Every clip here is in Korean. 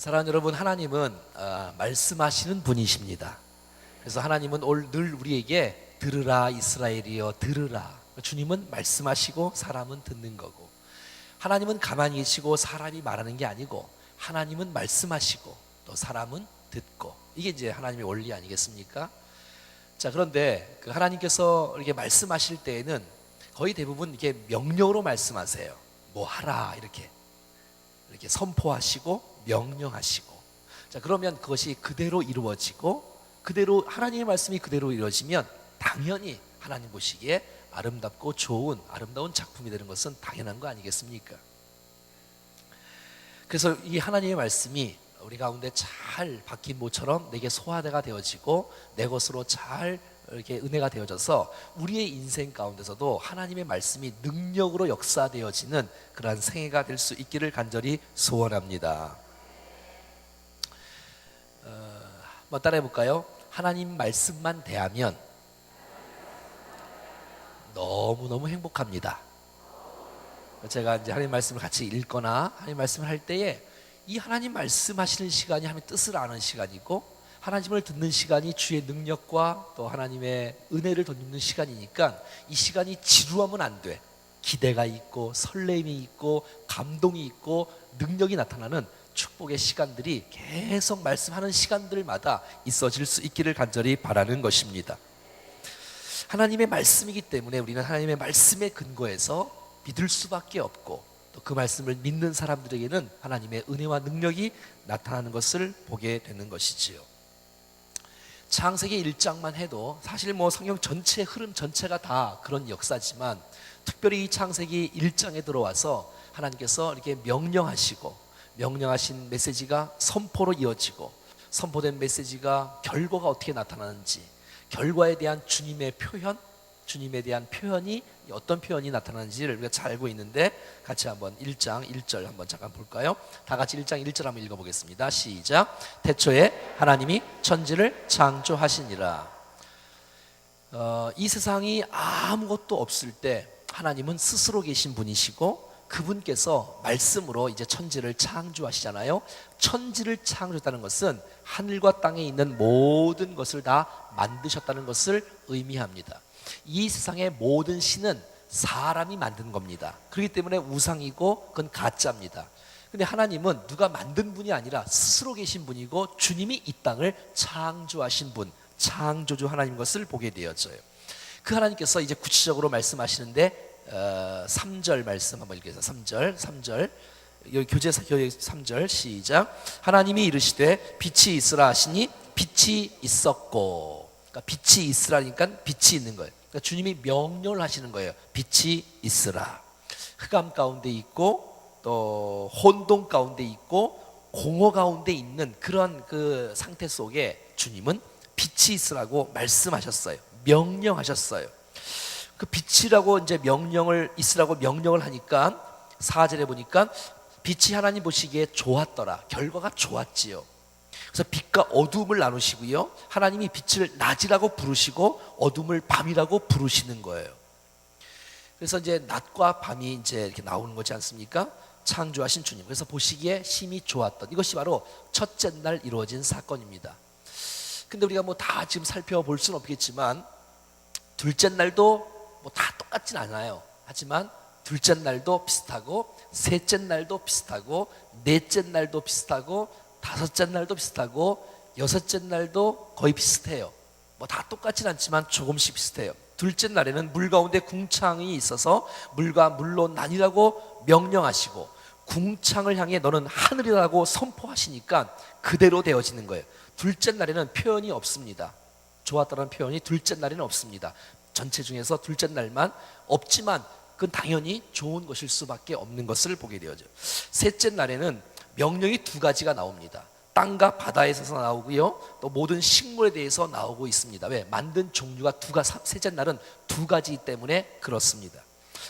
사랑하는 여러분, 하나님은 말씀하시는 분이십니다. 그래서 하나님은 늘 우리에게 들으라 이스라엘이여 들으라. 주님은 말씀하시고 사람은 듣는 거고, 하나님은 가만히 계시고 사람이 말하는 게 아니고, 하나님은 말씀하시고 또 사람은 듣고, 이게 이제 하나님의 원리 아니겠습니까? 자, 그런데 그 하나님께서 이렇게 말씀하실 때에는 거의 대부분 이렇게 명령으로 말씀하세요. 뭐 하라 이렇게 선포하시고 명령하시고. 자, 그러면 그것이 그대로 이루어지고, 그대로 하나님의 말씀이 그대로 이루어지면 당연히 하나님 보시기에 아름답고 아름다운 작품이 되는 것은 당연한 거 아니겠습니까? 그래서 이 하나님의 말씀이 우리 가운데 잘 박힌 모처럼 내게 소화가 되어지고 내 것으로 잘 이렇게 은혜가 되어져서 우리의 인생 가운데서도 하나님의 말씀이 능력으로 역사되어지는 그러한 생애가 될 수 있기를 간절히 소원합니다. 한번 따라해 볼까요? 하나님 말씀만 대하면 너무너무 행복합니다. 제가 이제 하나님 말씀을 같이 읽거나 하나님 말씀을 할 때에 이 하나님 말씀하시는 시간이 하나님의 뜻을 아는 시간이고, 하나님을 듣는 시간이 주의 능력과 또 하나님의 은혜를 덧입는 시간이니까 이 시간이 지루하면 안 돼. 기대가 있고 설렘이 있고 감동이 있고 능력이 나타나는 축복의 시간들이 계속 말씀하는 시간들마다 있어질 수 있기를 간절히 바라는 것입니다. 하나님의 말씀이기 때문에 우리는 하나님의 말씀에 근거해서 믿을 수밖에 없고, 또 그 말씀을 믿는 사람들에게는 하나님의 은혜와 능력이 나타나는 것을 보게 되는 것이지요. 창세기 1장만 해도 사실 뭐 성경 전체 흐름 전체가 다 그런 역사지만, 특별히 이 창세기 1장에 들어와서 하나님께서 이렇게 명령하신 메시지가 선포로 이어지고, 선포된 메시지가 결과가 어떻게 나타나는지, 결과에 대한 주님의 표현, 주님에 대한 표현이 어떤 표현이 나타나는지를 우리가 잘 알고 있는데, 같이 한번 1장 1절 한번 잠깐 볼까요? 다 같이 1장 1절 한번 읽어보겠습니다. 시작. 태초에 하나님이 천지를 창조하시니라. 이 세상이 아무것도 없을 때 하나님은 스스로 계신 분이시고, 그분께서 말씀으로 이제 천지를 창조하시잖아요. 천지를 창조했다는 것은 하늘과 땅에 있는 모든 것을 다 만드셨다는 것을 의미합니다. 이 세상의 모든 신은 사람이 만든 겁니다. 그렇기 때문에 우상이고 그건 가짜입니다. 근데 하나님은 누가 만든 분이 아니라 스스로 계신 분이고, 주님이 이 땅을 창조하신 분, 창조주 하나님 것을 보게 되어져요. 그 하나님께서 이제 구체적으로 말씀하시는데 3절 말씀 한번 읽겠습니다. 3절 여기 교재 3절 시작. 하나님이 이르시되 빛이 있으라 하시니 빛이 있었고. 그러니까 빛이 있으라니까 빛이 있는 거예요. 그러니까 주님이 명령을 하시는 거예요. 빛이 있으라. 흑암 가운데 있고 또 혼돈 가운데 있고 공허 가운데 있는 그런 그 상태 속에 주님은 빛이 있으라고 말씀하셨어요. 명령하셨어요. 그 빛이라고 이제 있으라고 명령을 하니까 4절에 보니까 빛이 하나님 보시기에 좋았더라. 결과가 좋았지요. 그래서 빛과 어둠을 나누시고요, 하나님이 빛을 낮이라고 부르시고 어둠을 밤이라고 부르시는 거예요. 그래서 이제 낮과 밤이 이제 이렇게 나오는 거지 않습니까? 창조하신 주님. 그래서 보시기에 심히 좋았던, 이것이 바로 첫째 날 이루어진 사건입니다. 근데 우리가 뭐 다 지금 살펴볼 수는 없겠지만, 둘째 날도 뭐 다 똑같진 않아요. 하지만 둘째 날도 비슷하고, 셋째 날도 비슷하고, 넷째 날도 비슷하고, 다섯째 날도 비슷하고, 여섯째 날도 거의 비슷해요. 뭐 다 똑같진 않지만 조금씩 비슷해요. 둘째 날에는 물 가운데 궁창이 있어서 물과 물로 나뉘라고 명령하시고, 궁창을 향해 너는 하늘이라고 선포하시니까 그대로 되어지는 거예요. 둘째 날에는 표현이 없습니다. 좋았다는 표현이 둘째 날에는 없습니다. 전체 중에서 둘째 날만 없지만 그건 당연히 좋은 것일 수밖에 없는 것을 보게 되어져요. 셋째 날에는 명령이 두 가지가 나옵니다. 땅과 바다에서 나오고요, 또 모든 식물에 대해서 나오고 있습니다. 왜? 만든 종류가 셋째 날은 두 가지이기 때문에 그렇습니다.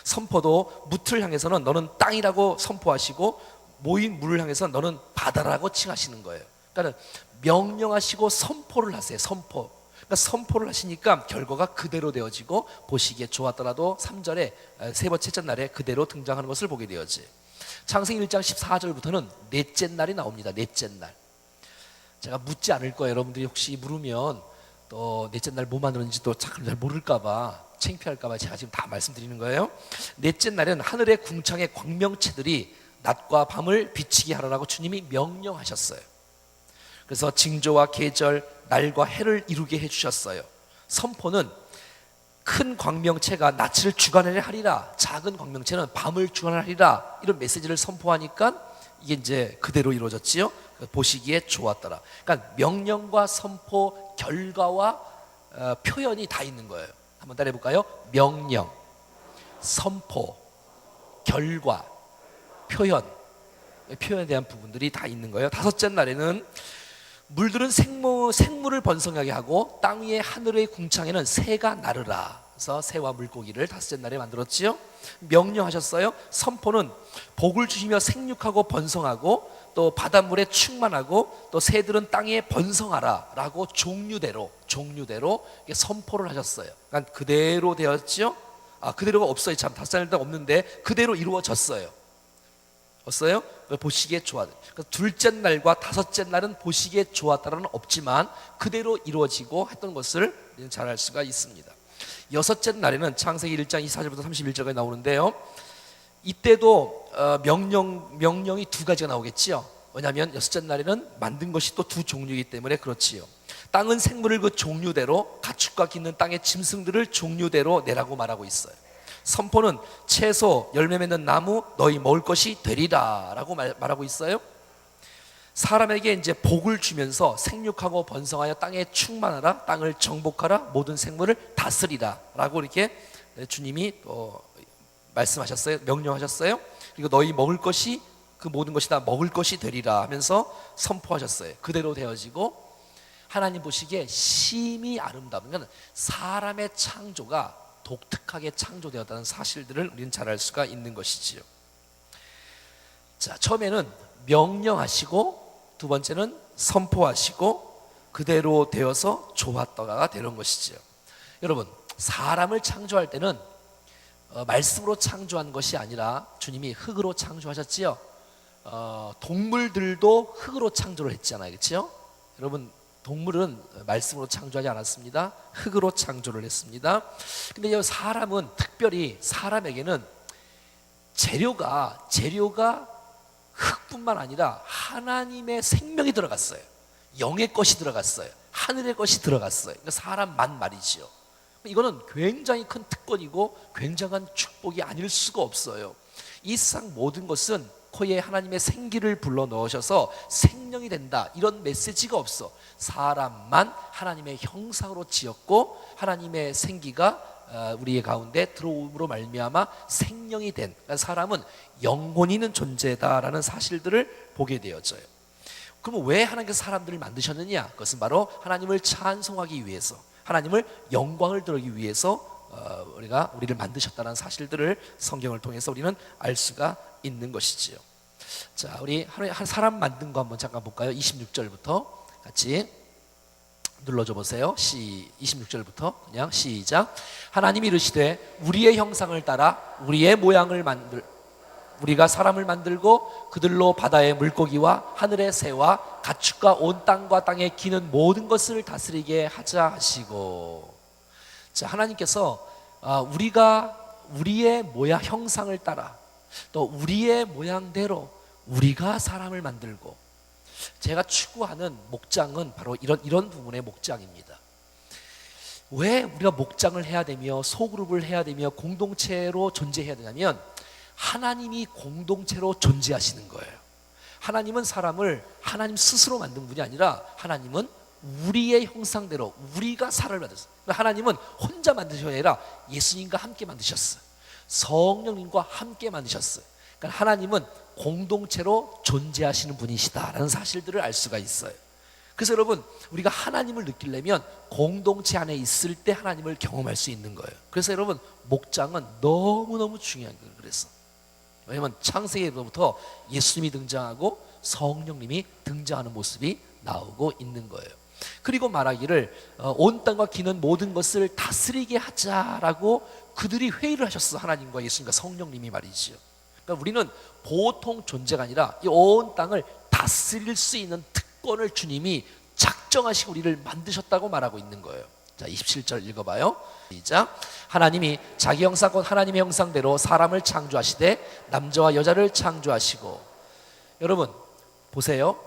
선포도 무틀 향해서는 너는 땅이라고 선포하시고, 모인 물을 향해서 너는 바다라고 칭하시는 거예요. 그러니까 명령하시고 선포를 하세요. 그러니까 선포를 하시니까 결과가 그대로 되어지고, 보시기에 좋았더라도 3절에 세 번째 날에 그대로 등장하는 것을 보게 되어지. 창세기 1장 14절부터는 넷째 날이 나옵니다. 넷째 날. 제가 묻지 않을 거예요. 여러분들이 혹시 물으면 또 넷째 날 뭐 만들었는지 또 잘 모를까봐, 창피할까봐 제가 지금 다 말씀드리는 거예요. 넷째 날에는 하늘의 궁창의 광명체들이 낮과 밤을 비치게 하라고 주님이 명령하셨어요. 그래서 징조와 계절, 날과 해를 이루게 해주셨어요. 선포는 큰 광명체가 낮을 주관하려 하리라, 작은 광명체는 밤을 주관하리라, 이런 메시지를 선포하니까 이게 이제 그대로 이루어졌지요. 보시기에 좋았더라. 그러니까 명령과 선포, 결과와 표현이 다 있는 거예요. 한번 따라해 볼까요? 명령, 선포, 결과, 표현. 표현에 대한 부분들이 다 있는 거예요. 다섯째 날에는 물들은 생물을 번성하게 하고 땅 위의 하늘의 궁창에는 새가 나르라. 그래서 새와 물고기를 다섯째 날에 만들었지요. 명령하셨어요. 선포는 복을 주시며 생육하고 번성하고 또 바닷물에 충만하고 또 새들은 땅에 번성하라 라고 종류대로 선포를 하셨어요. 그러니까 그대로 되었지요. 그대로가 없어요. 참 다섯째 날 없는데 그대로 이루어졌어요. 없어요? 보시기에 좋았다. 둘째 날과 다섯째 날은 보시기에 좋았다는 없지만 그대로 이루어지고 했던 것을 잘 알 수가 있습니다. 여섯째 날에는 창세기 1장 24절부터 31절까지 나오는데요. 이때도 명령이 두 가지가 나오겠지요. 왜냐하면 여섯째 날에는 만든 것이 또 두 종류이기 때문에 그렇지요. 땅은 생물을 그 종류대로, 가축과 깃는 땅의 짐승들을 종류대로 내라고 말하고 있어요. 선포는 채소, 열매 맺는 나무 너희 먹을 것이 되리라 라고 말하고 있어요. 사람에게 이제 복을 주면서 생육하고 번성하여 땅에 충만하라, 땅을 정복하라, 모든 생물을 다스리라 라고 이렇게 주님이 말씀하셨어요. 명령하셨어요. 그리고 너희 먹을 것이, 그 모든 것이 다 먹을 것이 되리라 하면서 선포하셨어요. 그대로 되어지고 하나님 보시기에 심히 아름다운, 그러니까 사람의 창조가 독특하게 창조되었다는 사실들을 우리는 잘 알 수가 있는 것이지요. 자, 처음에는 명령하시고 두 번째는 선포하시고 그대로 되어서 좋았다가 되는 것이지요. 여러분, 사람을 창조할 때는 말씀으로 창조한 것이 아니라 주님이 흙으로 창조하셨지요. 동물들도 흙으로 창조를 했잖아요. 그렇죠? 여러분, 동물은 말씀으로 창조하지 않았습니다. 흙으로 창조를 했습니다. 근데 사람은 특별히 사람에게는 재료가 흙뿐만 아니라 하나님의 생명이 들어갔어요. 영의 것이 들어갔어요. 하늘의 것이 들어갔어요. 그러니까 사람만 말이지요. 이거는 굉장히 큰 특권이고 굉장한 축복이 아닐 수가 없어요. 이 세상 모든 것은 코에 하나님의 생기를 불러 넣으셔서 생명이 된다, 이런 메시지가 없어. 사람만 하나님의 형상으로 지었고 하나님의 생기가 우리의 가운데 들어옴으로 말미암아 생명이 된, 그러니까 사람은 영혼이 있는 존재다라는 사실들을 보게 되어져요. 그러면 왜 하나님께서 사람들을 만드셨느냐? 그것은 바로 하나님을 찬송하기 위해서, 하나님을 영광을 드리기 위해서 우리를 만드셨다는 사실들을 성경을 통해서 우리는 알 수가 있는 것이지요. 자, 우리 한 사람 만든 거 한번 잠깐 볼까요? 26절부터 같이 눌러줘 보세요. 26절부터 그냥 시작. 하나님이 이르시되 우리의 형상을 따라 우리의 모양을 우리가 사람을 만들고 그들로 바다의 물고기와 하늘의 새와 가축과 온 땅과 땅에 기는 모든 것을 다스리게 하자 하시고. 자, 하나님께서 우리가 우리의 모양 형상을 따라 또 우리의 모양대로 우리가 사람을 만들고, 제가 추구하는 목장은 바로 이런 부분의 목장입니다. 왜 우리가 목장을 해야 되며 소그룹을 해야 되며 공동체로 존재해야 되냐면 하나님이 공동체로 존재하시는 거예요. 하나님은 사람을 하나님 스스로 만든 분이 아니라 하나님은 우리의 형상대로 우리가 사람을 만들었어요. 하나님은 혼자 만드셔야 아니라 예수님과 함께 만드셨어요. 성령님과 함께 만드셨어요. 그러니까 하나님은 공동체로 존재하시는 분이시다라는 사실들을 알 수가 있어요. 그래서 여러분, 우리가 하나님을 느끼려면 공동체 안에 있을 때 하나님을 경험할 수 있는 거예요. 그래서 여러분, 목장은 너무너무 중요한 거예요. 그래서 왜냐하면 창세기부터 예수님이 등장하고 성령님이 등장하는 모습이 나오고 있는 거예요. 그리고 말하기를 온 땅과 기는 모든 것을 다스리게 하자라고 그들이 회의를 하셨어. 하나님과 예수님과 성령님이 말이지요. 그러니까 우리는 보통 존재가 아니라 이 온 땅을 다스릴 수 있는 특권을 주님이 작정하시고 우리를 만드셨다고 말하고 있는 거예요. 자, 27절 읽어봐요. 시작. 하나님이 자기 형상 곧 하나님의 형상대로 사람을 창조하시되 남자와 여자를 창조하시고. 여러분 보세요.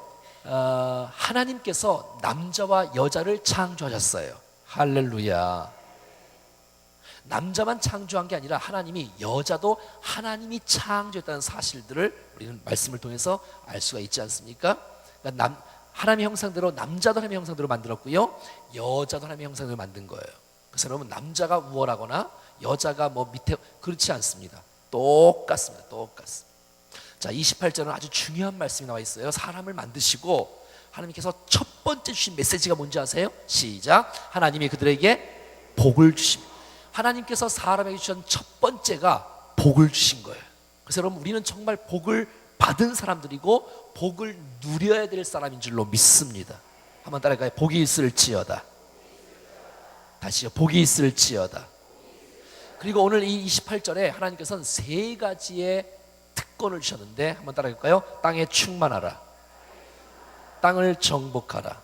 하나님께서 남자와 여자를 창조하셨어요. 할렐루야. 남자만 창조한 게 아니라 하나님이 여자도 하나님이 창조했다는 사실들을 우리는 말씀을 통해서 알 수가 있지 않습니까? 그러니까 하나님의 형상대로 남자도 하나님의 형상대로 만들었고요, 여자도 하나님의 형상대로 만든 거예요. 그래서 여러분 남자가 우월하거나 여자가 뭐 밑에 그렇지 않습니다. 똑같습니다. 똑같습니다. 자, 28절은 아주 중요한 말씀이 나와 있어요. 사람을 만드시고 하나님께서 첫 번째 주신 메시지가 뭔지 아세요? 시작. 하나님이 그들에게 복을 주십니다. 하나님께서 사람에게 주신 첫 번째가 복을 주신 거예요. 그래서 여러분 우리는 정말 복을 받은 사람들이고 복을 누려야 될 사람인 줄로 믿습니다. 한번 따라할까요? 복이 있을지어다. 다시요. 복이 있을지어다. 그리고 오늘 이 28절에 하나님께서는 세 가지의 특권을 주셨는데 한번 따라할까요? 땅에 충만하라, 땅을 정복하라,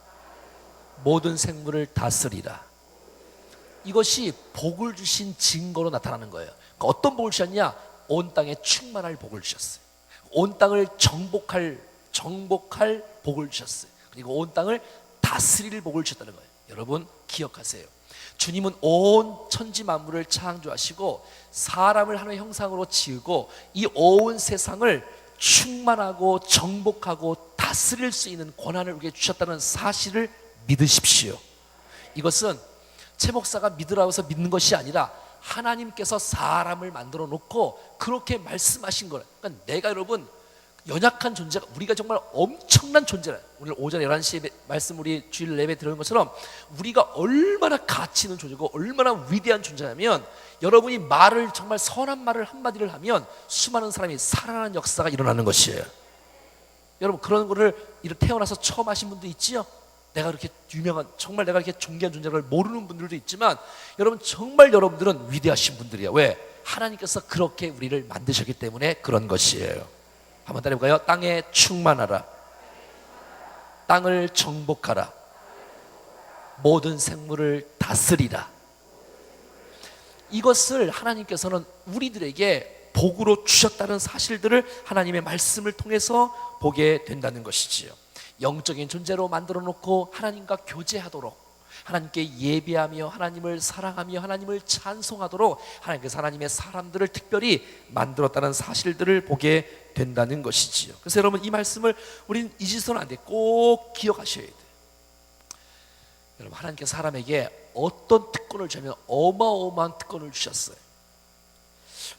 모든 생물을 다스리라. 이것이 복을 주신 증거로 나타나는 거예요. 그러니까 어떤 복을 주셨냐? 온 땅에 충만할 복을 주셨어요. 온 땅을 정복할 복을 주셨어요. 그리고 온 땅을 다스릴 복을 주셨다는 거예요. 여러분 기억하세요. 주님은 온 천지 만물을 창조하시고 사람을 하나님의 형상으로 지으고 이 온 세상을 충만하고 정복하고 다스릴 수 있는 권한을 우리에게 주셨다는 사실을 믿으십시오. 이것은 최 목사가 믿으라고 해서 믿는 것이 아니라 하나님께서 사람을 만들어 놓고 그렇게 말씀하신 거예요. 그러니까 내가 여러분 연약한 존재가, 우리가 정말 엄청난 존재라. 오늘 오전 11시에 말씀 우리 주일 예배 들은 것처럼 우리가 얼마나 가치 있는 존재고 얼마나 위대한 존재냐면, 여러분이 말을 정말 선한 말을 한마디를 하면 수많은 사람이 살아나는 역사가 일어나는 것이에요. 여러분 그런 거를 이렇게 태어나서 처음 하신 분도 있지요. 내가 그렇게 유명한, 정말 내가 이렇게 존귀한 존재를 모르는 분들도 있지만 여러분 정말 여러분들은 위대하신 분들이에요. 왜? 하나님께서 그렇게 우리를 만드셨기 때문에 그런 것이에요. 한번 따라해볼까요? 땅에 충만하라, 땅을 정복하라, 모든 생물을 다스리라. 이것을 하나님께서는 우리들에게 복으로 주셨다는 사실들을 하나님의 말씀을 통해서 보게 된다는 것이지요. 영적인 존재로 만들어 놓고 하나님과 교제하도록, 하나님께 예배하며 하나님을 사랑하며 하나님을 찬송하도록 하나님께서 하나님의 사람들을 특별히 만들었다는 사실들을 보게 된다는 것이지요. 그래서 여러분 이 말씀을 우리는 잊어서는 안 돼. 꼭 기억하셔야 돼요. 여러분 하나님께서 사람에게 어떤 특권을 주면 어마어마한 특권을 주셨어요.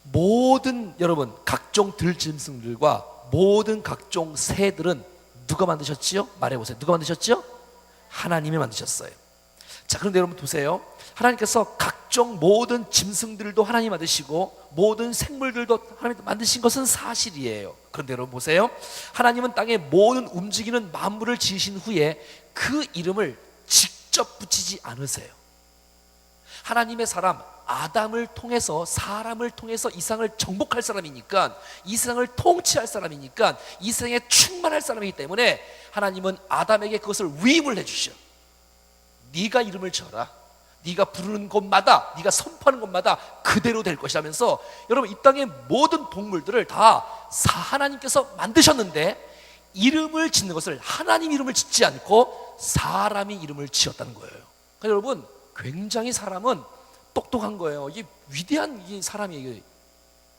모든 여러분 각종 들짐승들과 모든 각종 새들은 누가 만드셨지요? 말해보세요. 누가 만드셨지요? 하나님이 만드셨어요. 자, 그런데 여러분 보세요. 하나님께서 각종 모든 짐승들도 하나님이 만드시고 모든 생물들도 하나님이 만드신 것은 사실이에요. 그런데 여러분 보세요. 하나님은 땅의 모든 움직이는 만물을 지으신 후에 그 이름을 직접 붙이지 않으세요. 하나님의 사람 아담을 통해서, 사람을 통해서 이 세상을 정복할 사람이니까, 이 세상을 통치할 사람이니까, 이 세상에 충만할 사람이기 때문에 하나님은 아담에게 그것을 위임을 해주셔. 네가 이름을 지어라. 네가 부르는 곳마다, 네가 선포하는 곳마다 그대로 될 것이라면서, 여러분 이 땅의 모든 동물들을 다 하나님께서 만드셨는데 이름을 짓는 것을 하나님 이름을 짓지 않고 사람이 이름을 지었다는 거예요. 그러니까 여러분 굉장히 사람은 똑똑한 거예요. 이게 위대한 이 사람이에요.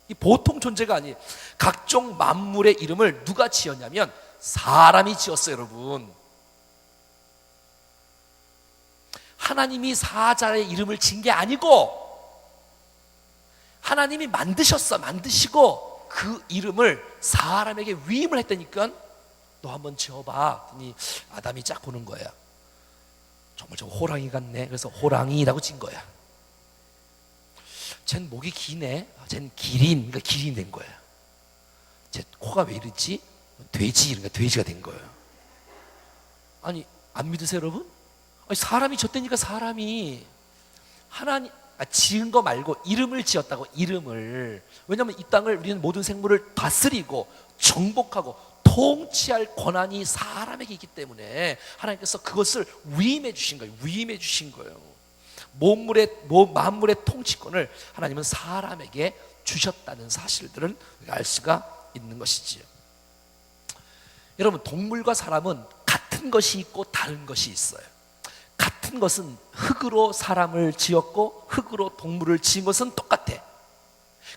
이 보통 존재가 아니에요. 각종 만물의 이름을 누가 지었냐면 사람이 지었어요. 여러분 하나님이 사자의 이름을 지은 게 아니고 하나님이 만드시고 그 이름을 사람에게 위임을 했다니까. 너 한번 지어봐. 그랬더니 아담이 쫙 보는 거야. 정말 저 호랑이 같네. 그래서 호랑이라고 지은 거야. 쟨 목이 기네. 쟨 기린. 그러니까 기린이 된 거야. 쟤 코가 왜 이러지? 돼지. 그러니까 돼지가 된 거예요. 아니 안 믿으세요 여러분? 아니, 사람이 졌다니까. 사람이 지은 거 말고 이름을 지었다고. 이름을. 왜냐하면 이 땅을 우리는 모든 생물을 다스리고 정복하고 통치할 권한이 사람에게 있기 때문에 하나님께서 그것을 위임해 주신 거예요. 위임해 주신 거예요. 만물의 통치권을 하나님은 사람에게 주셨다는 사실들은 알 수가 있는 것이지요. 여러분, 동물과 사람은 같은 것이 있고 다른 것이 있어요. 같은 것은 흑으로 사람을 지었고 흑으로 동물을 지은 것은 똑같아.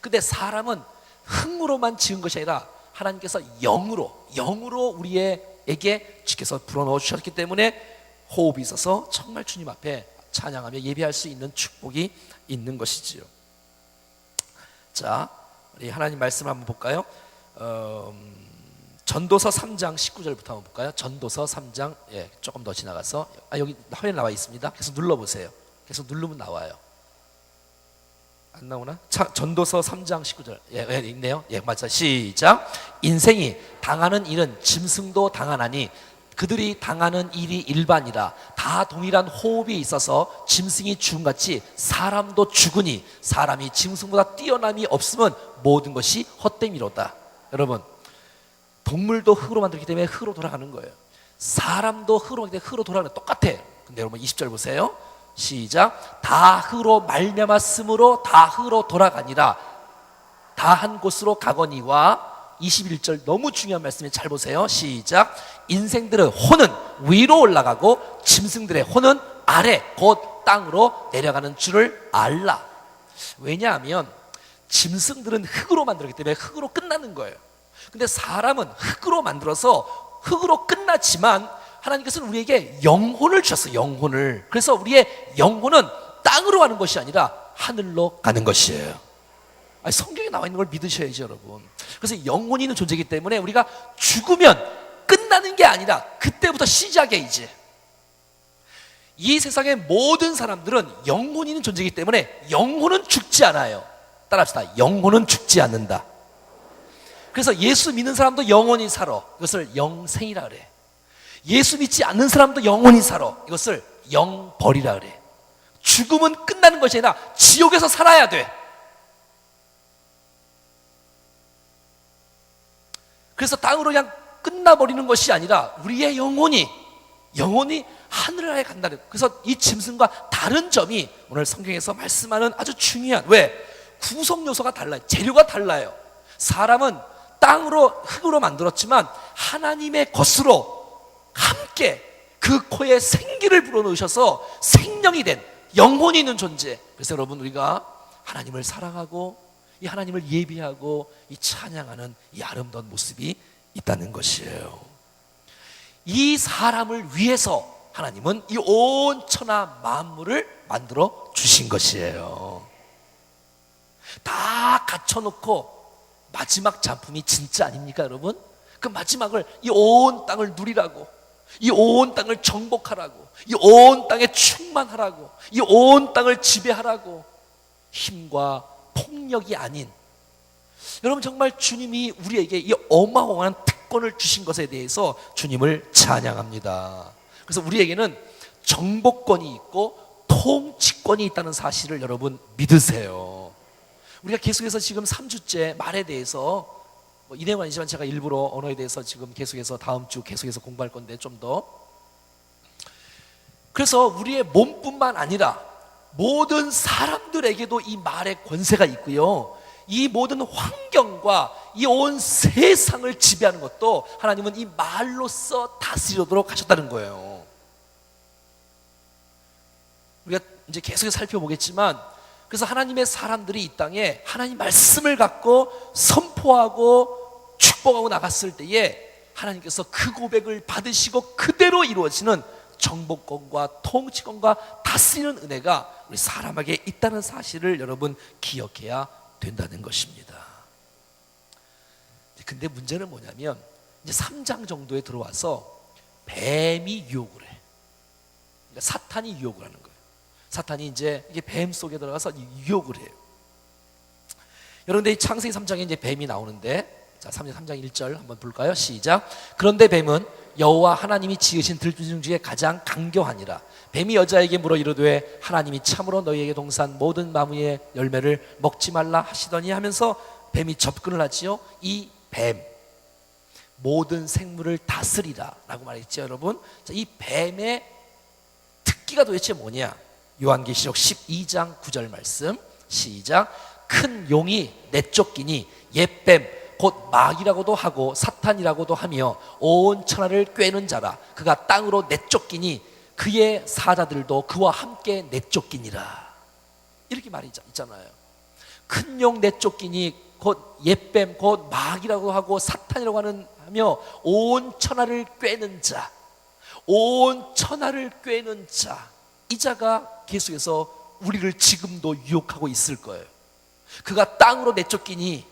근데 사람은 흙으로만 지은 것이 아니라 하나님께서 영으로 우리에게 주께서 불어넣어 주셨기 때문에 호흡이 있어서 정말 주님 앞에 찬양하며 예배할 수 있는 축복이 있는 것이지요. 자, 우리 하나님 말씀 한번 볼까요? 전도서 3장 19절부터 한번 볼까요? 전도서 3장, 조금 더 지나가서, 여기 화면에 나와 있습니다. 계속 눌러보세요. 계속 누르면 나와요. 안 나오나? 전도서 3장 19절. 있네요. 맞아. 시작. 인생이 당하는 일은 짐승도 당하나니 그들이 당하는 일이 일반이라. 다 동일한 호흡이 있어서 짐승이 죽음같이 사람도 죽으니 사람이 짐승보다 뛰어남이 없으면 모든 것이 헛됨이로다. 여러분, 동물도 흙으로 만들기 때문에 흙으로 돌아가는 거예요. 사람도 흙으로 만들기 때문에 흙으로 돌아가는 거예요. 똑같아. 근데 여러분 20절 보세요. 시작. 다 흙으로 말미암았으므로 다 흙으로 돌아가니라. 다 한 곳으로 가거니와. 21절 너무 중요한 말씀이에요. 잘 보세요. 시작. 인생들의 혼은 위로 올라가고 짐승들의 혼은 아래 곧 땅으로 내려가는 줄을 알라. 왜냐하면 짐승들은 흙으로 만들었기 때문에 흙으로 끝나는 거예요. 근데 사람은 흙으로 만들어서 흙으로 끝났지만 하나님께서는 우리에게 영혼을 주셨어요. 영혼을. 그래서 우리의 영혼은 땅으로 가는 것이 아니라 하늘로 가는 것이에요. 성경에 나와 있는 걸 믿으셔야죠, 여러분. 그래서 영혼이 있는 존재이기 때문에 우리가 죽으면 끝나는 게 아니라 그때부터 시작이야. 이제 이 세상의 모든 사람들은 영혼이 있는 존재이기 때문에 영혼은 죽지 않아요. 따라합시다. 영혼은 죽지 않는다. 그래서 예수 믿는 사람도 영원히 살아. 이것을 영생이라 그래. 예수 믿지 않는 사람도 영원히 살아. 이것을 영벌이라 그래. 죽음은 끝나는 것이 아니라 지옥에서 살아야 돼. 그래서 땅으로 그냥 끝나버리는 것이 아니라 우리의 영혼이 하늘나라에 간다는. 그래서 이 짐승과 다른 점이 오늘 성경에서 말씀하는 아주 중요한, 왜? 구성 요소가 달라요. 재료가 달라요. 사람은 땅으로 흙으로 만들었지만 하나님의 것으로 함께 그 코에 생기를 불어넣으셔서 생명이 된 영혼이 있는 존재. 그래서 여러분, 우리가 하나님을 사랑하고 이 하나님을 예비하고 이 찬양하는 이 아름다운 모습이 있다는 것이에요. 이 사람을 위해서 하나님은 이 온 천하 만물을 만들어 주신 것이에요. 다 갖춰놓고 마지막 작품이 진짜 아닙니까, 여러분? 그 마지막을 이 온 땅을 누리라고, 이 온 땅을 정복하라고, 이 온 땅에 충만하라고, 이 온 땅을 지배하라고. 힘과 폭력이 아닌, 여러분, 정말 주님이 우리에게 이 어마어마한 특권을 주신 것에 대해서 주님을 찬양합니다. 그래서 우리에게는 정복권이 있고 통치권이 있다는 사실을 여러분 믿으세요. 우리가 계속해서 지금 3주째 말에 대해서 이 내용은 아니지만 제가 일부러 언어에 대해서 지금 계속해서 다음 주 계속해서 공부할 건데, 좀 더. 그래서 우리의 몸뿐만 아니라 모든 사람들에게도 이 말의 권세가 있고요, 이 모든 환경과 이 온 세상을 지배하는 것도 하나님은 이 말로써 다스리도록 하셨다는 거예요. 우리가 이제 계속해서 살펴보겠지만, 그래서 하나님의 사람들이 이 땅에 하나님 말씀을 갖고 선포하고 축복하고 나갔을 때에 하나님께서 그 고백을 받으시고 그대로 이루어지는 정복권과 통치권과 다스리는 은혜가 우리 사람에게 있다는 사실을 여러분 기억해야 된다는 것입니다. 근데 문제는 뭐냐면, 이제 3장 정도에 들어와서 뱀이 유혹을 해. 그러니까 사탄이 유혹을 하는 거예요. 사탄이 이제 이게 뱀 속에 들어가서 유혹을 해요. 여러분들 이 창세기 3장에 이제 뱀이 나오는데, 자, 3장 1절 한번 볼까요? 시작. 그런데 뱀은 여호와 하나님이 지으신 들짐승 중에 가장 강교하니라. 뱀이 여자에게 물어 이르되 하나님이 참으로 너희에게 동산 모든 나무의 열매를 먹지 말라 하시더니 하면서 뱀이 접근을 하지요. 이 뱀, 모든 생물을 다스리라 라고 말했죠. 여러분, 자, 이 뱀의 특기가 도대체 뭐냐? 요한계시록 12장 9절 말씀 시작. 큰 용이 내쫓기니 옛뱀 곧 마귀라고도 하고 사탄이라고도 하며 온 천하를 꿰는 자라. 그가 땅으로 내쫓기니 그의 사자들도 그와 함께 내쫓기니라. 이렇게 말이 있잖아요. 큰 용 내쫓기니 곧 옛뱀 곧 마귀라고 하고 사탄이라고 하며 온 천하를 꿰는 자, 온 천하를 꿰는 자, 이 자가 계속해서 우리를 지금도 유혹하고 있을 거예요. 그가 땅으로 내쫓기니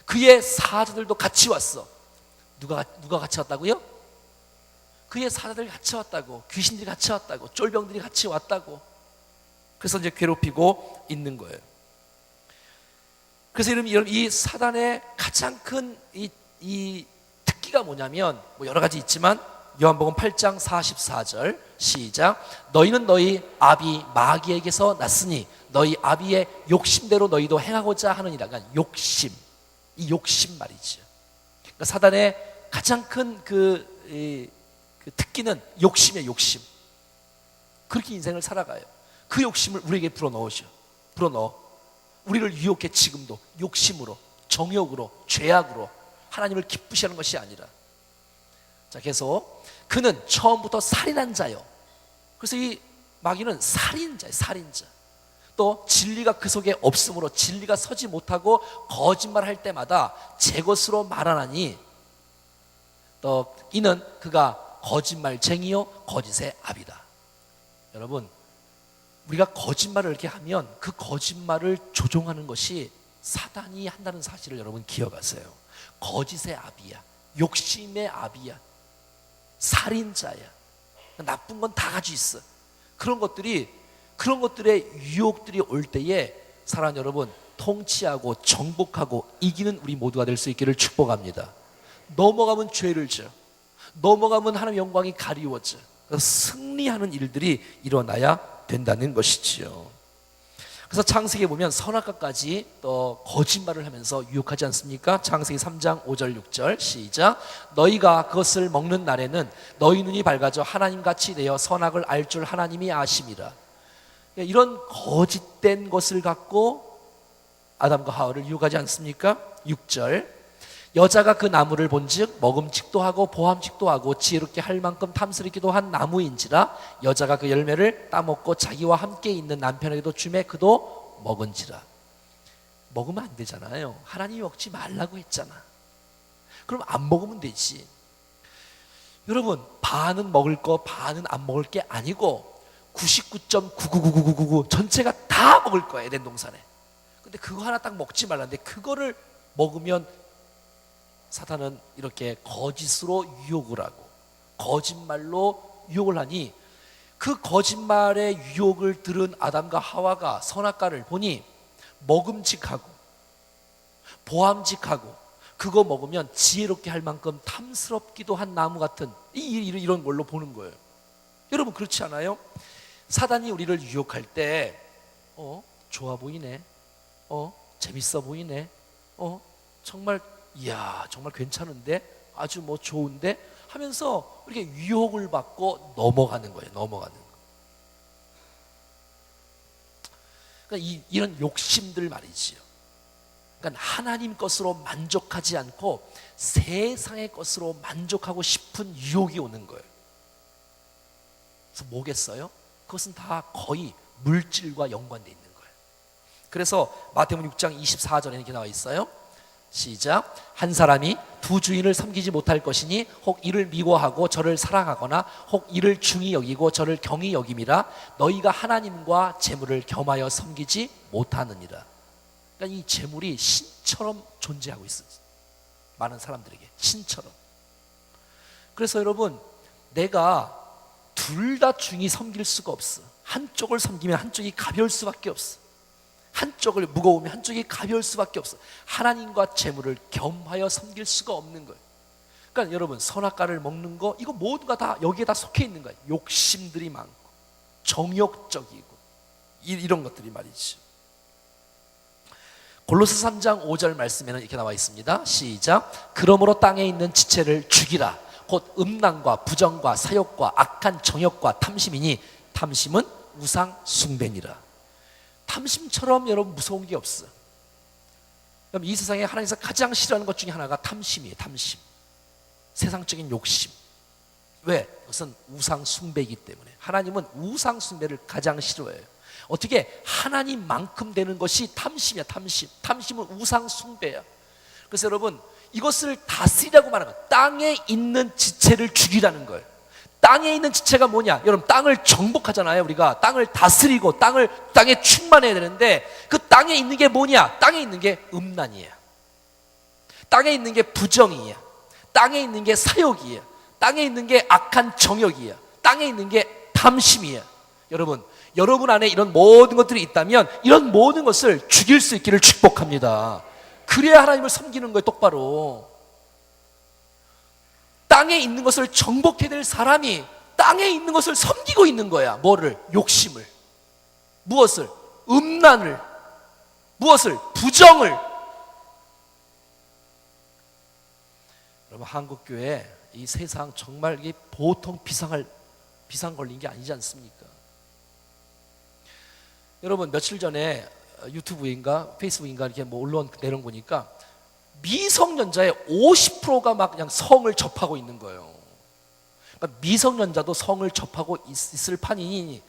그의 사자들도 같이 왔어. 누가 같이 왔다고요? 그의 사자들이 같이 왔다고. 귀신들이 같이 왔다고. 쫄병들이 같이 왔다고. 그래서 이제 괴롭히고 있는 거예요. 그래서 여러분, 이 사단의 가장 큰 이 특기가 뭐냐면, 뭐 여러 가지 있지만 요한복음 8장 44절 시작. 너희는 너희 아비 마귀에게서 났으니 너희 아비의 욕심대로 너희도 행하고자 하느니라. 그러니까 욕심, 이 욕심 말이죠. 그러니까 사단의 가장 큰 그 특기는 욕심이에요. 욕심. 그렇게 인생을 살아가요. 그 욕심을 우리에게 불어넣으셔. 불어넣어. 우리를 유혹해. 지금도 욕심으로, 정욕으로, 죄악으로 하나님을 기쁘시 하는 것이 아니라. 자, 계속 그는 처음부터 살인한 자요. 그래서 이 마귀는 살인자예요. 살인자. 또 진리가 그 속에 없으므로 진리가 서지 못하고 거짓말할 때마다 제 것으로 말하나니 또 이는 그가 거짓말쟁이요 거짓의 아비다. 여러분, 우리가 거짓말을 이렇게 하면 그 거짓말을 조종하는 것이 사단이 한다는 사실을 여러분 기억하세요. 거짓의 아비야, 욕심의 아비야, 살인자야. 나쁜 건 다 가지고 있어. 그런 것들의 유혹들이 올 때에 사랑하는 여러분, 통치하고 정복하고 이기는 우리 모두가 될 수 있기를 축복합니다. 넘어가면 죄를 져. 넘어가면 하나님의 영광이 가리워져. 승리하는 일들이 일어나야 된다는 것이지요. 그래서 창세기에 보면 선악과까지 또 거짓말을 하면서 유혹하지 않습니까? 창세기 3장 5절 6절 시작. 너희가 그것을 먹는 날에는 너희 눈이 밝아져 하나님같이 되어 선악을 알 줄 하나님이 아심이라. 이런 거짓된 것을 갖고 아담과 하와를 유혹하지 않습니까? 6절. 여자가 그 나무를 본즉 먹음직도 하고 보암직도 하고 지혜롭게 할 만큼 탐스럽기도 한 나무인지라. 여자가 그 열매를 따먹고 자기와 함께 있는 남편에게도 주매 그도 먹은지라. 먹으면 안 되잖아요. 하나님이 먹지 말라고 했잖아. 그럼 안 먹으면 되지. 여러분, 반은 먹을 거 반은 안 먹을 게 아니고 99.9999999 전체가 다 먹을 거야. 에덴 동산에. 근데 그거 하나 딱 먹지 말라는데 그거를 먹으면 사탄은 이렇게 거짓으로 유혹을 하고 거짓말로 유혹을 하니, 그 거짓말의 유혹을 들은 아담과 하와가 선악과를 보니 먹음직하고 보암직하고 그거 먹으면 지혜롭게 할 만큼 탐스럽기도 한 나무 같은 이런 걸로 보는 거예요. 여러분, 그렇지 않아요? 사단이 우리를 유혹할 때 좋아 보이네, 재밌어 보이네, 정말 이야 정말 괜찮은데, 아주 뭐 좋은데 하면서 이렇게 유혹을 받고 넘어가는 거예요. 넘어가는 거. 그러니까 이런 욕심들 말이지요. 그러니까 하나님 것으로 만족하지 않고 세상의 것으로 만족하고 싶은 유혹이 오는 거예요. 그래서 뭐겠어요? 그것은 다 거의 물질과 연관되어 있는 거예요. 그래서 마태복음 6장 24절에 이렇게 나와 있어요. 시작. 한 사람이 두 주인을 섬기지 못할 것이니 혹 이를 미워하고 저를 사랑하거나 혹 이를 중히 여기고 저를 경히 여김이라. 너희가 하나님과 재물을 겸하여 섬기지 못하느니라. 그러니까 이 재물이 신처럼 존재하고 있어요. 많은 사람들에게 신처럼. 그래서 여러분, 내가 둘 다 중히 섬길 수가 없어. 한쪽을 섬기면 한쪽이 가벼울 수밖에 없어. 한쪽을 무거우면 한쪽이 가벼울 수밖에 없어. 하나님과 재물을 겸하여 섬길 수가 없는 거예요. 그러니까 여러분, 선악과를 먹는 거 이거 모두가 다 여기에 다 속해 있는 거예요. 욕심들이 많고 정욕적이고 이런 것들이 말이죠. 골로새 3장 5절 말씀에는 이렇게 나와 있습니다. 시작. 그러므로 땅에 있는 지체를 죽이라. 곧 음란과 부정과 사욕과 악한 정욕과 탐심이니 탐심은 우상 숭배니라. 탐심처럼 여러분 무서운 게 없어요. 그럼 이 세상에 하나님께서 가장 싫어하는 것 중에 하나가 탐심이에요. 탐심, 세상적인 욕심. 왜? 그것은 우상 숭배이기 때문에. 하나님은 우상 숭배를 가장 싫어해요. 어떻게? 하나님만큼 되는 것이 탐심이야. 탐심은 우상 숭배야. 그래서 여러분, 이것을 다스리라고 말하는 거예요. 땅에 있는 지체를 죽이라는 거예요. 땅에 있는 지체가 뭐냐? 여러분, 땅을 정복하잖아요. 우리가 땅을 다스리고 땅에 충만해야 되는데, 그 땅에 있는 게 뭐냐? 땅에 있는 게 음란이에요. 땅에 있는 게 부정이에요. 땅에 있는 게 사욕이에요. 땅에 있는 게 악한 정욕이에요. 땅에 있는 게 탐심이에요. 여러분 안에 이런 모든 것들이 있다면 이런 모든 것을 죽일 수 있기를 축복합니다. 그래야 하나님을 섬기는 거예요. 똑바로 땅에 있는 것을 정복해야 될 사람이 땅에 있는 것을 섬기고 있는 거야. 뭐를? 욕심을. 무엇을? 음란을. 무엇을? 부정을. 여러분, 한국교회 이 세상 정말 이게 보통 비상 걸린 게 아니지 않습니까? 여러분, 며칠 전에 유튜브인가 페이스북인가 이렇게 뭐 올라온 내용 보니까 미성년자의 50%가 막 그냥 성을 접하고 있는 거예요. 그러니까 미성년자도 성을 접하고 있을 판이니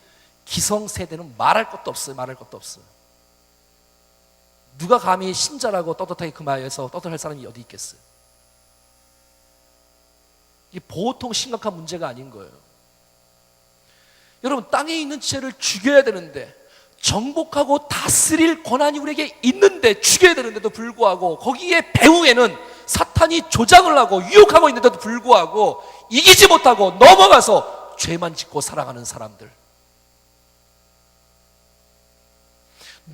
기성세대는 말할 것도 없어요. 말할 것도 없어요. 누가 감히 신자라고 떳떳하게 그 말에서 떳떳할 사람이 어디 있겠어요? 이게 보통 심각한 문제가 아닌 거예요. 여러분, 땅에 있는 지체를 죽여야 되는데, 정복하고 다스릴 권한이 우리에게 있는데 죽여야 되는데도 불구하고, 거기에 배후에는 사탄이 조장을 하고 유혹하고 있는데도 불구하고 이기지 못하고 넘어가서 죄만 짓고 살아가는 사람들.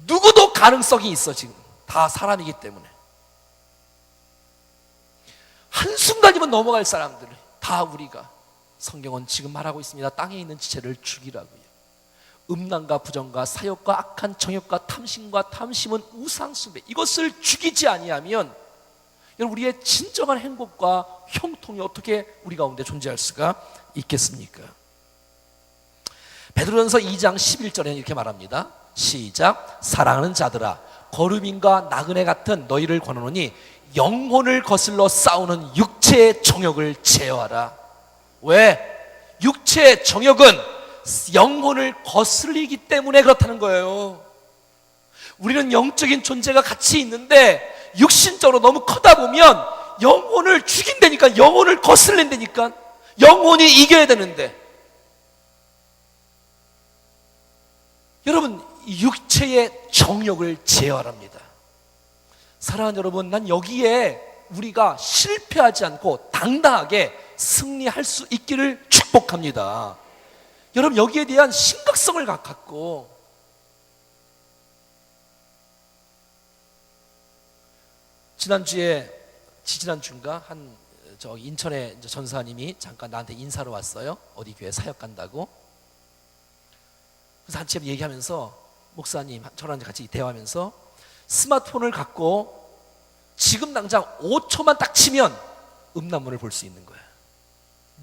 누구도 가능성이 있어. 지금 다 사람이기 때문에 한순간이면 넘어갈 사람들 다 우리가, 성경은 지금 말하고 있습니다. 땅에 있는 지체를 죽이라고요. 음란과 부정과 사욕과 악한 정욕과 탐심과 탐심은 우상숭배. 이것을 죽이지 아니하면 여러분, 우리의 진정한 행복과 형통이 어떻게 우리 가운데 존재할 수가 있겠습니까? 베드로전서 2장 11절에는 이렇게 말합니다. 시작. 사랑하는 자들아, 거루민과 나그네 같은 너희를 권하노니 영혼을 거슬러 싸우는 육체의 정욕을 제어하라. 왜? 육체의 정욕은 영혼을 거슬리기 때문에 그렇다는 거예요. 우리는 영적인 존재가 같이 있는데 육신적으로 너무 커다 보면 영혼을 죽인다니까, 영혼을 거슬린다니까. 영혼이 이겨야 되는데, 여러분, 육체의 정욕을 제어합니다. 사랑하는 여러분, 난 여기에 우리가 실패하지 않고 당당하게 승리할 수 있기를 축복합니다. 여러분, 여기에 대한 심각성을 갖고, 지난주인가 인천에 전사님이 잠깐 나한테 인사로 왔어요. 어디 교회 사역 간다고. 그래서 한참 얘기하면서, 목사님 저랑 같이 대화하면서 스마트폰을 갖고 지금 당장 5초만 딱 치면 음란물을 볼 수 있는 거예요.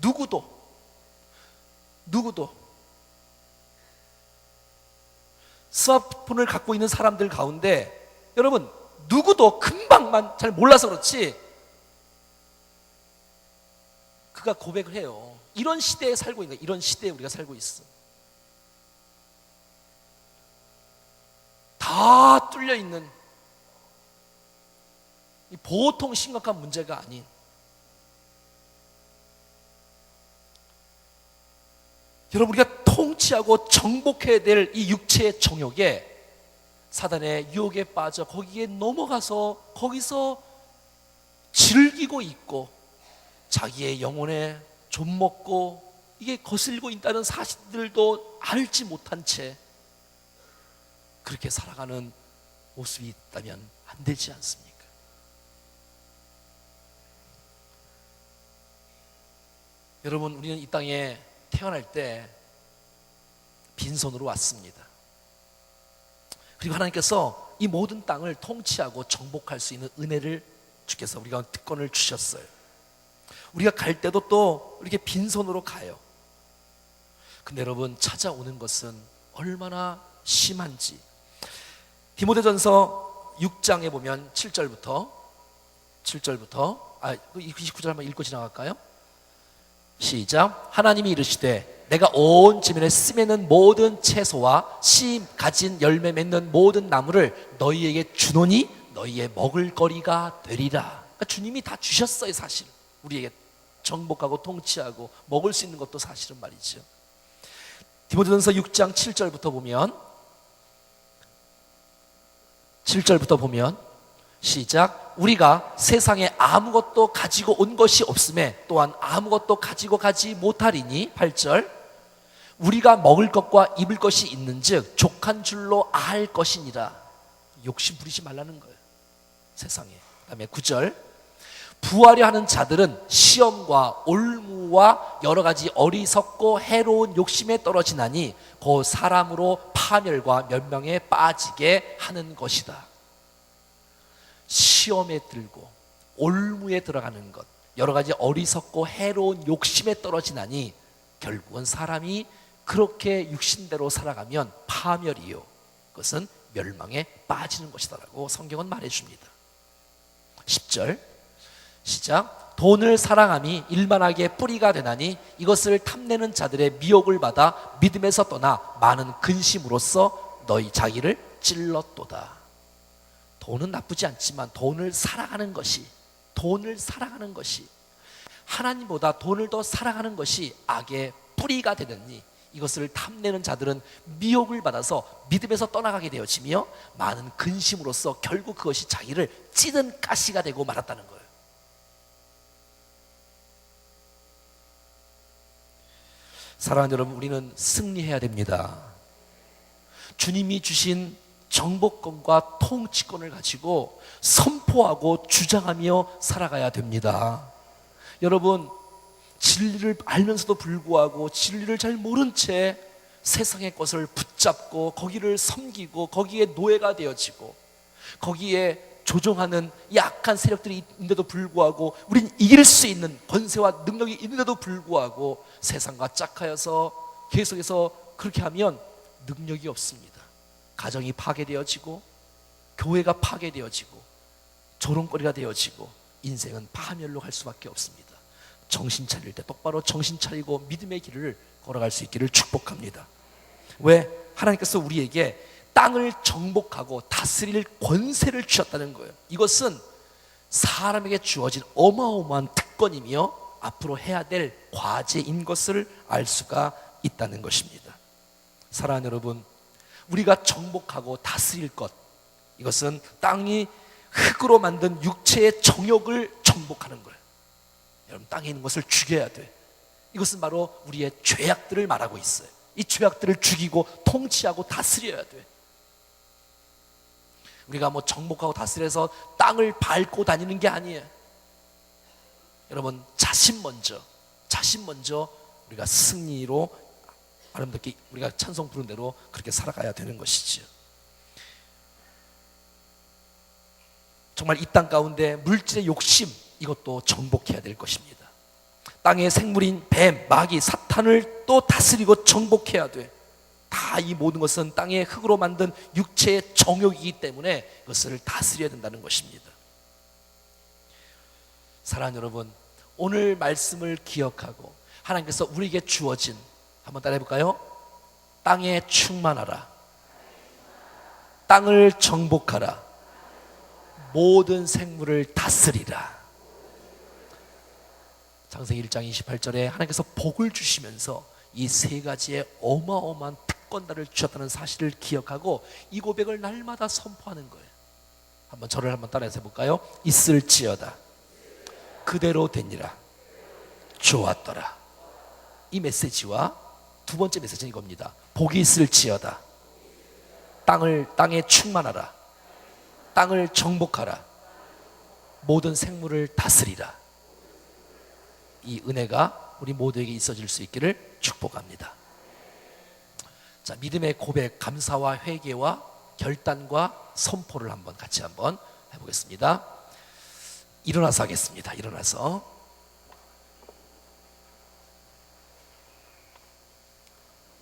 누구도 스마트폰을 갖고 있는 사람들 가운데, 여러분, 누구도 금방만 잘 몰라서 그렇지 그가 고백을 해요. 이런 시대에 살고 있는 거예요. 이런 시대에 우리가 살고 있어. 다 뚫려 있는, 보통 심각한 문제가 아닌, 여러분, 우리가 통치하고 정복해야 될 이 육체의 정욕에, 사단의 유혹에 빠져 거기에 넘어가서 거기서 즐기고 있고 자기의 영혼에 좀먹고 이게 거슬리고 있다는 사실들도 알지 못한 채 그렇게 살아가는 모습이 있다면 안 되지 않습니까? 여러분, 우리는 이 땅에 태어날 때 빈손으로 왔습니다. 그리고 하나님께서 이 모든 땅을 통치하고 정복할 수 있는 은혜를 주께서 우리가 특권을 주셨어요. 우리가 갈 때도 또 이렇게 빈손으로 가요. 근데 여러분, 찾아오는 것은 얼마나 심한지. 디모데전서 6장에 보면 7절부터 29절 한번 읽고 지나갈까요? 시작. 하나님이 이르시되 내가 온 지면에 쓰매는 모든 채소와 씨 가진 열매 맺는 모든 나무를 너희에게 주노니 너희의 먹을 거리가 되리라. 그러니까 주님이 다 주셨어요. 사실 우리에게 정복하고 통치하고 먹을 수 있는 것도 사실은 말이죠. 디모데전서 6장 7절부터 보면 시작. 우리가 세상에 아무것도 가지고 온 것이 없음에 또한 아무것도 가지고 가지 못하리니 8절. 우리가 먹을 것과 입을 것이 있는즉 족한 줄로 아할 것이니라. 욕심 부리지 말라는 거예요, 세상에. 그다음에 9절. 부하려 하는 자들은 시험과 올무와 여러 가지 어리석고 해로운 욕심에 떨어지나니 곧 사람으로 파멸과 멸망에 빠지게 하는 것이다. 시험에 들고 올무에 들어가는 것, 여러 가지 어리석고 해로운 욕심에 떨어지나니 결국은 사람이 그렇게 육신대로 살아가면 파멸이요, 그것은 멸망에 빠지는 것이다라고 성경은 말해줍니다. 10절 시작. 돈을 사랑함이 일만하게 뿌리가 되나니 이것을 탐내는 자들의 미혹을 받아 믿음에서 떠나 많은 근심으로써 너희 자기를 찔렀도다. 돈은 나쁘지 않지만 돈을 사랑하는 것이 하나님보다 돈을 더 사랑하는 것이 악의 뿌리가 되느니 이것을 탐내는 자들은 미혹을 받아서 믿음에서 떠나가게 되어지며 많은 근심으로써 결국 그것이 자기를 찌든 가시가 되고 말았다는 거예요. 사랑하는 여러분, 우리는 승리해야 됩니다. 주님이 주신 정복권과 통치권을 가지고 선포하고 주장하며 살아가야 됩니다. 여러분, 진리를 알면서도 불구하고 진리를 잘 모른 채 세상의 것을 붙잡고 거기를 섬기고 거기에 노예가 되어지고 거기에 조종하는 약한 세력들이 있는데도 불구하고 우린 이길 수 있는 권세와 능력이 있는데도 불구하고 세상과 짝하여서 계속해서 그렇게 하면 능력이 없습니다. 가정이 파괴되어지고 교회가 파괴되어지고 조롱거리가 되어지고 인생은 파멸로 갈 수밖에 없습니다. 정신 차릴 때 똑바로 정신 차리고 믿음의 길을 걸어갈 수 있기를 축복합니다. 왜? 하나님께서 우리에게 땅을 정복하고 다스릴 권세를 주셨다는 거예요. 이것은 사람에게 주어진 어마어마한 특권이며 앞으로 해야 될 과제인 것을 알 수가 있다는 것입니다. 사랑하는 여러분, 우리가 정복하고 다스릴 것, 이것은 땅이 흙으로 만든 육체의 정욕을 정복하는 거예요. 여러분, 땅에 있는 것을 죽여야 돼. 이것은 바로 우리의 죄악들을 말하고 있어요. 이 죄악들을 죽이고 통치하고 다스려야 돼. 우리가 뭐 정복하고 다스려서 땅을 밟고 다니는 게 아니에요. 여러분, 자신 먼저 우리가 승리로 아름답게 우리가 찬송 부른 대로 그렇게 살아가야 되는 것이지요. 정말 이 땅 가운데 물질의 욕심, 이것도 정복해야 될 것입니다. 땅의 생물인 뱀, 마귀, 사탄을 또 다스리고 정복해야 돼. 다 이 모든 것은 땅의 흙으로 만든 육체의 정욕이기 때문에 그것을 다스려야 된다는 것입니다. 사랑하는 여러분, 오늘 말씀을 기억하고 하나님께서 우리에게 주어진, 한번 따라해 볼까요? 땅에 충만하라, 땅을 정복하라, 모든 생물을 다스리라. 창세기 1장 28절에 하나님께서 복을 주시면서 이 세 가지의 어마어마한 특권들을 주셨다는 사실을 기억하고 이 고백을 날마다 선포하는 거예요. 한번 저를 한번 따라해서 해볼까요? 있을지어다 그대로 되니라 좋았더라. 이 메시지와 두 번째 메시지는 이겁니다. 복이 있을지어다, 땅에 충만하라, 땅을 정복하라, 모든 생물을 다스리라. 이 은혜가 우리 모두에게 있어질 수 있기를 축복합니다. 자, 믿음의 고백, 감사와 회개와 결단과 선포를 같이 한번 해보겠습니다. 일어나서 하겠습니다. 일어나서.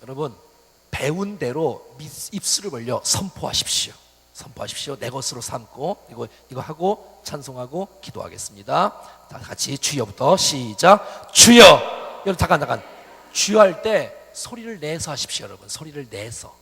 여러분, 배운 대로 입술을 벌려 선포하십시오. 선포하십시오. 내 것으로 삼고 이거 하고 찬송하고 기도하겠습니다. 다 같이 주여부터 시작. 주여. 여러분 잠깐 주여 할 때 소리를 내서 하십시오. 여러분 소리를 내서,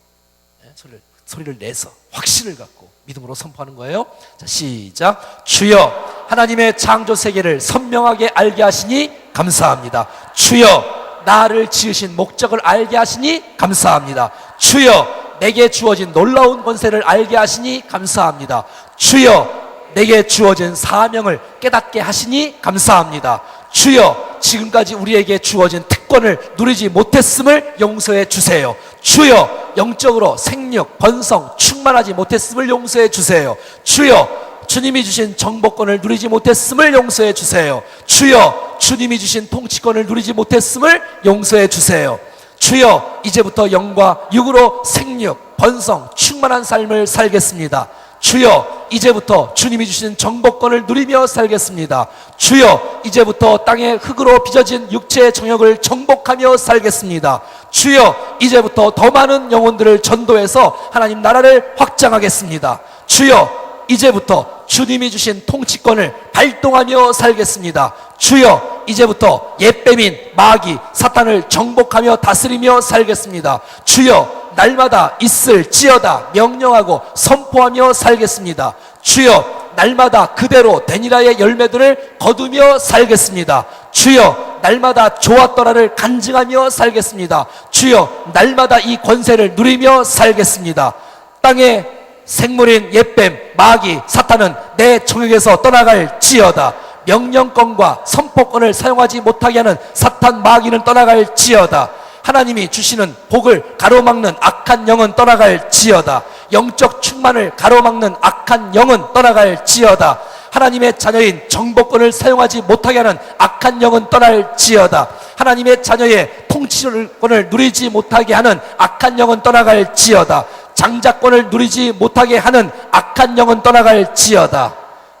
소리를 내서 확신을 갖고 믿음으로 선포하는 거예요. 자, 시작. 주여, 하나님의 창조 세계를 선명하게 알게 하시니 감사합니다. 주여, 나를 지으신 목적을 알게 하시니 감사합니다. 주여, 내게 주어진 놀라운 권세를 알게 하시니 감사합니다. 주여, 내게 주어진 사명을 깨닫게 하시니 감사합니다. 주여, 지금까지 우리에게 주어진 특권을 누리지 못했음을 용서해 주세요. 주여, 영적으로 생육, 번성, 충만하지 못했음을 용서해 주세요. 주여, 주님이 주신 정복권을 누리지 못했음을 용서해 주세요. 주여, 주님이 주신 통치권을 누리지 못했음을 용서해 주세요. 주여, 이제부터 영과 육으로 생육, 번성, 충만한 삶을 살겠습니다. 주여, 이제부터 주님이 주신 정복권을 누리며 살겠습니다. 주여, 이제부터 땅의 흙으로 빚어진 육체의 정욕을 정복하며 살겠습니다. 주여, 이제부터 더 많은 영혼들을 전도해서 하나님 나라를 확장하겠습니다. 주여, 이제부터 주님이 주신 통치권을 발동하며 살겠습니다. 주여, 이제부터 옛뱀인 마귀 사탄을 정복하며 다스리며 살겠습니다. 주여, 날마다 있을지어다 명령하고 선포하며 살겠습니다. 주여, 날마다 그대로 되니라의 열매들을 거두며 살겠습니다. 주여, 날마다 좋았더라를 간증하며 살겠습니다. 주여, 날마다 이 권세를 누리며 살겠습니다. 땅의 생물인 옛뱀, 마귀, 사탄은 내 정욕에서 떠나갈지어다. 명령권과 선포권을 사용하지 못하게 하는 사탄, 마귀는 떠나갈지어다. 하나님이 주시는 복을 가로막는 악한 영은 떠나갈지어다. 영적 충만을 가로막는 악한 영은 떠나갈지어다. 하나님의 자녀인 정복권을 사용하지 못하게 하는 악한 영은 떠날지어다. 하나님의 자녀의 통치권을 누리지 못하게 하는 악한 영은 떠나갈지어다. 장자권을 누리지 못하게 하는 악한 영은 떠나갈지어다.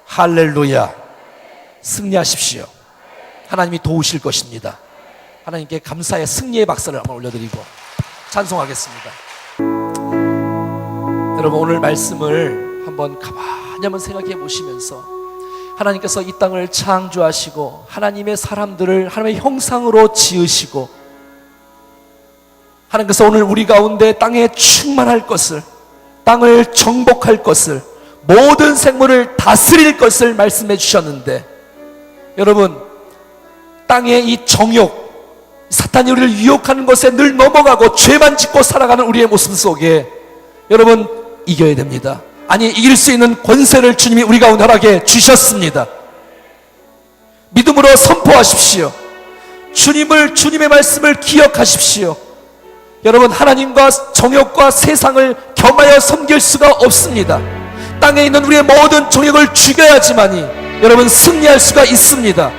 할렐루야. 승리하십시오. 하나님이 도우실 것입니다. 하나님께 감사의 승리의 박수를 한번 올려드리고 찬송하겠습니다. 여러분, 오늘 말씀을 한번 가만히 한번 생각해 보시면서 하나님께서 이 땅을 창조하시고 하나님의 사람들을 하나님의 형상으로 지으시고 하나님께서 오늘 우리 가운데 땅에 충만할 것을, 땅을 정복할 것을, 모든 생물을 다스릴 것을 말씀해 주셨는데, 여러분, 땅의 이 정욕, 사탄이 우리를 유혹하는 것에 늘 넘어가고 죄만 짓고 살아가는 우리의 모습 속에 여러분 이겨야 됩니다. 아니, 이길 수 있는 권세를 주님이 우리 가운데 허락해 주셨습니다. 믿음으로 선포하십시오. 주님의 말씀을 기억하십시오. 여러분, 하나님과 정욕과 세상을 겸하여 섬길 수가 없습니다. 땅에 있는 우리의 모든 정욕을 죽여야지만이 여러분 승리할 수가 있습니다.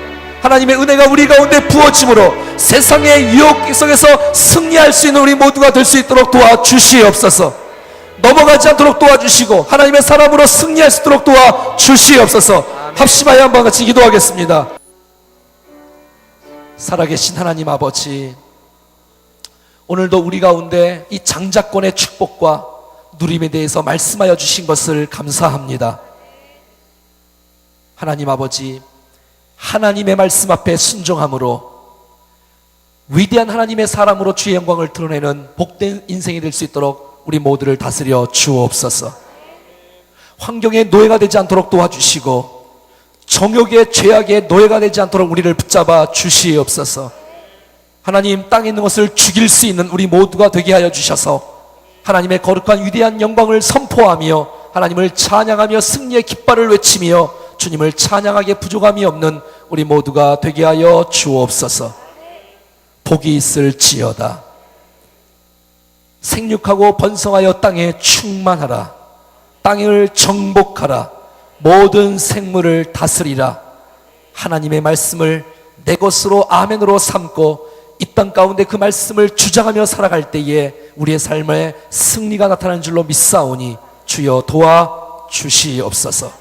하나님의 은혜가 우리 가운데 부어짐으로 세상의 유혹 속에서 승리할 수 있는 우리 모두가 될 수 있도록 도와주시옵소서. 넘어가지 않도록 도와주시고 하나님의 사람으로 승리할 수 있도록 도와주시옵소서. 합심하여 한번 같이 기도하겠습니다. 살아계신 하나님 아버지, 오늘도 우리 가운데 이 장자권의 축복과 누림에 대해서 말씀하여 주신 것을 감사합니다. 하나님 아버지, 하나님의 말씀 앞에 순종함으로 위대한 하나님의 사람으로 주의 영광을 드러내는 복된 인생이 될 수 있도록 우리 모두를 다스려 주옵소서. 환경의 노예가 되지 않도록 도와주시고 정욕의 죄악의 노예가 되지 않도록 우리를 붙잡아 주시옵소서. 하나님, 땅에 있는 것을 죽일 수 있는 우리 모두가 되게 하여 주셔서 하나님의 거룩한 위대한 영광을 선포하며 하나님을 찬양하며 승리의 깃발을 외치며 주님을 찬양하기에 부족함이 없는 우리 모두가 되게 하여 주옵소서. 복이 있을지어다. 생육하고 번성하여 땅에 충만하라. 땅을 정복하라. 모든 생물을 다스리라. 하나님의 말씀을 내 것으로 아멘으로 삼고 이 땅 가운데 그 말씀을 주장하며 살아갈 때에 우리의 삶에 승리가 나타나는 줄로 믿사오니 주여 도와주시옵소서.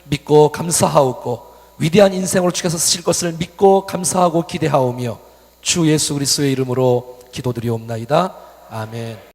믿고 감사하옵고 위대한 인생으로 주께서 쓰실 것을 믿고 감사하고 기대하오며 주 예수 그리스도의 이름으로 기도드리옵나이다. 아멘.